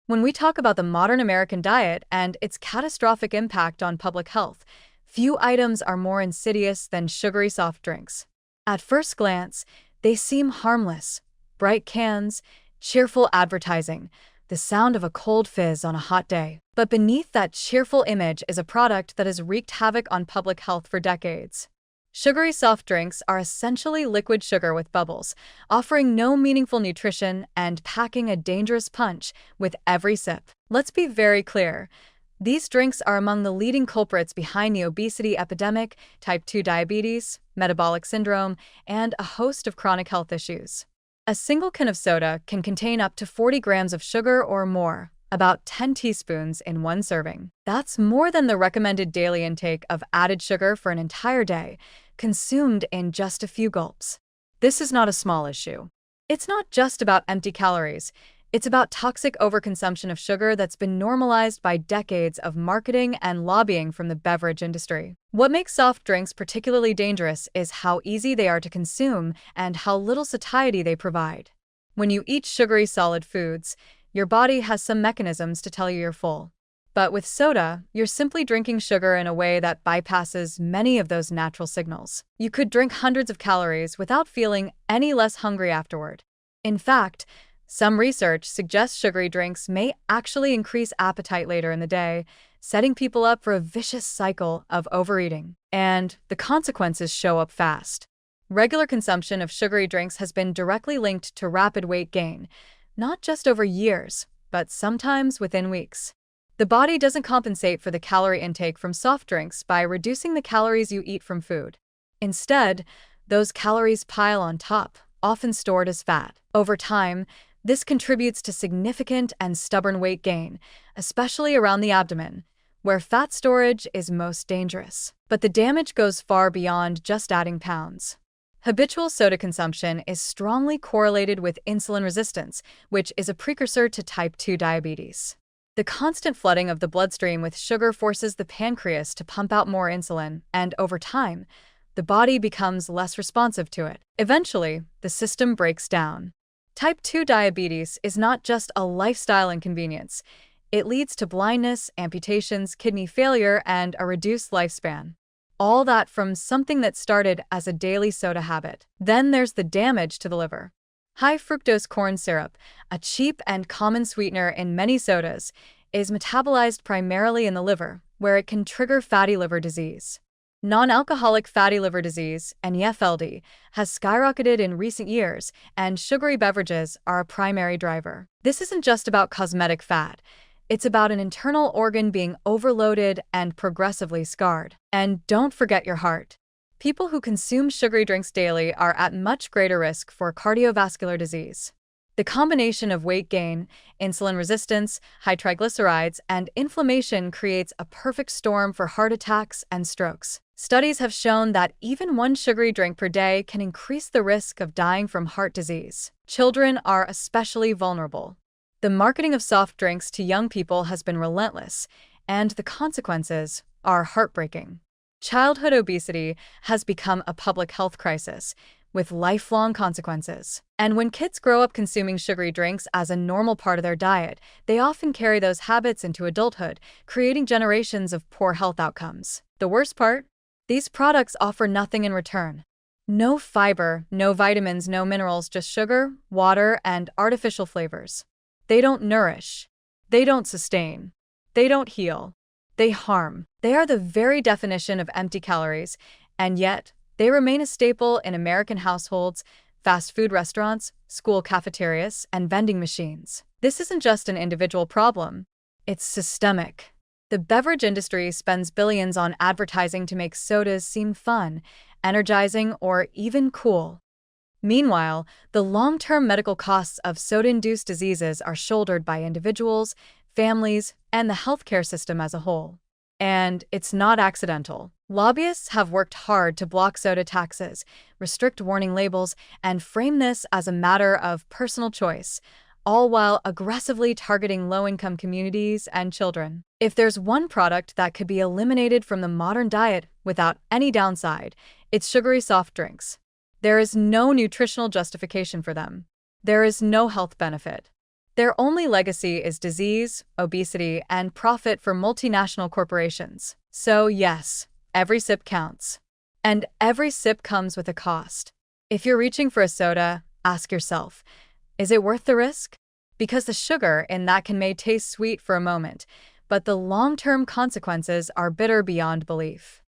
When we talk about the modern American diet and its catastrophic impact on public health, few items are more insidious than sugary soft drinks. At first glance, they seem harmless. Bright cans, cheerful advertising, the sound of a cold fizz on a hot day. But beneath that cheerful image is a product that has wreaked havoc on public health for decades. Sugary soft drinks are essentially liquid sugar with bubbles, offering no meaningful nutrition and packing a dangerous punch with every sip. Let's be very clear. These drinks are among the leading culprits behind the obesity epidemic, type 2 diabetes, metabolic syndrome, and a host of chronic health issues. A single can of soda can contain up to 40 grams of sugar or more, about 10 teaspoons in one serving. That's more than the recommended daily intake of added sugar for an entire day, consumed in just a few gulps. This is not a small issue. It's not just about empty calories. It's about toxic overconsumption of sugar that's been normalized by decades of marketing and lobbying from the beverage industry. What makes soft drinks particularly dangerous is how easy they are to consume and how little satiety they provide. When you eat sugary solid foods, your body has some mechanisms to tell you you're full. But with soda, you're simply drinking sugar in a way that bypasses many of those natural signals. You could drink hundreds of calories without feeling any less hungry afterward. In fact, some research suggests sugary drinks may actually increase appetite later in the day, setting people up for a vicious cycle of overeating. And the consequences show up fast. Regular consumption of sugary drinks has been directly linked to rapid weight gain, not just over years, but sometimes within weeks. The body doesn't compensate for the calorie intake from soft drinks by reducing the calories you eat from food. Instead, those calories pile on top, often stored as fat. Over time, this contributes to significant and stubborn weight gain, especially around the abdomen, where fat storage is most dangerous. But the damage goes far beyond just adding pounds. Habitual soda consumption is strongly correlated with insulin resistance, which is a precursor to type 2 diabetes. The constant flooding of the bloodstream with sugar forces the pancreas to pump out more insulin, and over time, the body becomes less responsive to it. Eventually, the system breaks down. Type 2 diabetes is not just a lifestyle inconvenience. It leads to blindness, amputations, kidney failure, and a reduced lifespan. All that from something that started as a daily soda habit. Then there's the damage to the liver. High fructose corn syrup, a cheap and common sweetener in many sodas, is metabolized primarily in the liver, where it can trigger fatty liver disease. Non-alcoholic fatty liver disease, NEFLD, has skyrocketed in recent years, and sugary beverages are a primary driver. This isn't just about cosmetic fat. It's about an internal organ being overloaded and progressively scarred. And don't forget your heart. People who consume sugary drinks daily are at much greater risk for cardiovascular disease. The combination of weight gain, insulin resistance, high triglycerides, and inflammation creates a perfect storm for heart attacks and strokes. Studies have shown that even one sugary drink per day can increase the risk of dying from heart disease. Children are especially vulnerable. The marketing of soft drinks to young people has been relentless, and the consequences are heartbreaking. Childhood obesity has become a public health crisis, with lifelong consequences. And when kids grow up consuming sugary drinks as a normal part of their diet, they often carry those habits into adulthood, creating generations of poor health outcomes. The worst part? These products offer nothing in return. No fiber, no vitamins, no minerals, just sugar, water, and artificial flavors. They don't nourish. They don't sustain. They don't heal. They harm. They are the very definition of empty calories, and yet they remain a staple in American households, fast food restaurants, school cafeterias, and vending machines. This isn't just an individual problem. It's systemic. The beverage industry spends billions on advertising to make sodas seem fun, energizing, or even cool. Meanwhile, the long-term medical costs of soda-induced diseases are shouldered by individuals, families, and the healthcare system as a whole. And it's not accidental. Lobbyists have worked hard to block soda taxes, restrict warning labels, and frame this as a matter of personal choice, all while aggressively targeting low-income communities and children. If there's one product that could be eliminated from the modern diet without any downside, it's sugary soft drinks. There is no nutritional justification for them. There is no health benefit. Their only legacy is disease, obesity, and profit for multinational corporations. So yes, every sip counts. And every sip comes with a cost. If you're reaching for a soda, ask yourself, is it worth the risk? Because the sugar in that can may taste sweet for a moment, but the long-term consequences are bitter beyond belief.